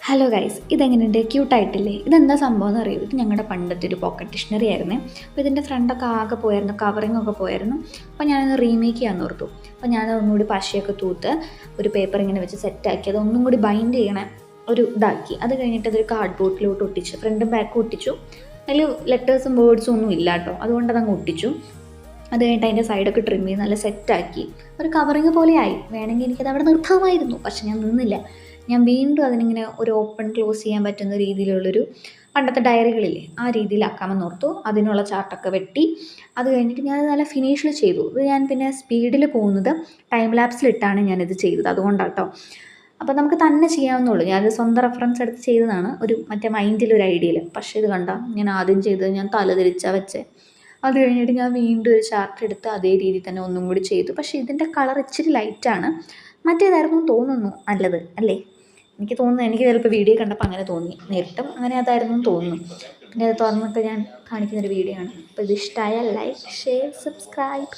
Hello guys, ഇതെങ്ങനെയുണ്ട്? ക്യൂട്ടായിട്ടില്ലേ? ഇതെന്താ സംഭവം എന്ന് അറിയൂ. ഇത് ഞങ്ങളുടെ പണ്ടത്തെ ഒരു പോക്കറ്റ് ഡിക്ഷണറി ആയിരുന്നേ. അപ്പോൾ ഇതിൻ്റെ ഫ്രണ്ടൊക്കെ ആകെ പോയായിരുന്നു, കവറിങ്ങൊക്കെ പോയായിരുന്നു. അപ്പോൾ ഞാനത് റീമേക്ക് ചെയ്യാൻ ഓർത്തു. അപ്പോൾ ഞാൻ ഒന്നുകൂടി പശയൊക്കെ തൂത്ത് ഒരു പേപ്പർ ഇങ്ങനെ വെച്ച് സെറ്റാക്കി അത് ഒന്നും കൂടി ബൈൻഡ് ചെയ്യണ ഒരു ഇതാക്കി. അത് കഴിഞ്ഞിട്ട് അതൊരു കാർഡ് ബോർഡിലോട്ട് ഒട്ടിച്ചു, ഫ്രണ്ടും ബാക്കും ഒട്ടിച്ചു. അതിൽ ലെറ്റേഴ്സും വേർഡ്സും ഒന്നും ഇല്ല കേട്ടോ, അതുകൊണ്ട് അതങ്ങ് ഒട്ടിച്ചു. അത് കഴിഞ്ഞിട്ട് അതിൻ്റെ സൈഡൊക്കെ ട്രിം ചെയ്ത് നല്ല സെറ്റാക്കി ഒരു കവറിങ് പോലെ ആയി. വേണമെങ്കിൽ എനിക്കത് അവിടെ നിർത്താമായിരുന്നു, പക്ഷെ ഞാൻ നിന്നില്ല. ഞാൻ വീണ്ടും അതിനിങ്ങനെ ഒരു ഓപ്പൺ ക്ലോസ് ചെയ്യാൻ പറ്റുന്ന രീതിയിലുള്ളൊരു പണ്ടത്തെ ഡയറികളില്ലേ ആ രീതിയിലാക്കാമെന്ന് ഓർത്തു. അതിനുള്ള ചാർട്ടൊക്കെ വെട്ടി അത് കഴിഞ്ഞിട്ട് ഞാനത് നല്ല ഫിനിഷിൽ ചെയ്തു. ഇത് ഞാൻ പിന്നെ സ്പീഡിൽ പോകുന്നത് ടൈം ലാപ്സിലിട്ടാണ് ഞാനിത് ചെയ്തത്, അതുകൊണ്ടാണ് കേട്ടോ. അപ്പോൾ നമുക്ക് തന്നെ ചെയ്യാവുന്നുള്ളൂ. ഞാനത് സ്വന്തം റെഫറൻസ് എടുത്ത് ചെയ്തതാണ്, ഒരു മറ്റേ മൈൻഡിലൊരു ഐഡിയയിൽ. പക്ഷേ ഇത് കണ്ട, ഞാൻ ആദ്യം ചെയ്തത് ഞാൻ തലതിരിച്ചാണ് വെച്ചേ. അത് കഴിഞ്ഞിട്ട് ഞാൻ വീണ്ടും ഒരു ചാർട്ട് എടുത്ത് അതേ രീതിയിൽ തന്നെ ഒന്നും കൂടി ചെയ്തു. പക്ഷേ ഇതിൻ്റെ കളർ ഇച്ചിരി ലൈറ്റാണ്, മറ്റേതായിരുന്നു തോന്നുന്നു നല്ലത് അല്ലേ? എനിക്ക് തോന്നുന്നു, എനിക്ക് ചിലപ്പോൾ വീഡിയോ കണ്ടപ്പോൾ അങ്ങനെ തോന്നി, നേരിട്ടും അങ്ങനെ അതായിരുന്നു തോന്നുന്നു. പിന്നെ അത് തുറന്നിട്ട് ഞാൻ കാണിക്കുന്നൊരു വീഡിയോ ആണ്. അപ്പോൾ ഇത് ഇഷ്ടമായാൽ ലൈക്ക്, ഷെയർ, സബ്സ്ക്രൈബ്.